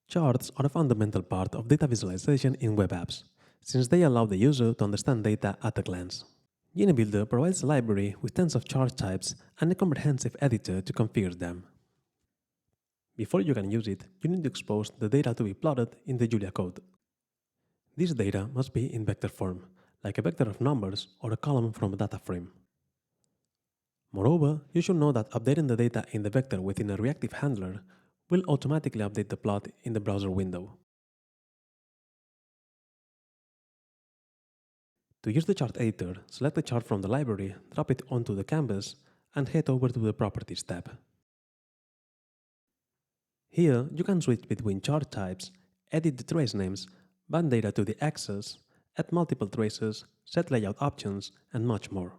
Charts are a fundamental part of data visualization in web apps, since they allow the user to understand data at a glance. Genie Builder provides a library with tens of chart types and a comprehensive editor to configure them. Before you can use it, you need to expose the data to be plotted in the Julia code. This data must be in vector form, like a vector of numbers or a column from a data frame. Moreover, you should know that updating the data in the vector within a reactive handler will automatically update the plot in the browser window. To use the chart editor, select the chart from the library, drop it onto the canvas, and head over to the Properties tab. Here, you can switch between chart types, edit the trace names, bind data to the axis, add multiple traces, set layout options, and much more.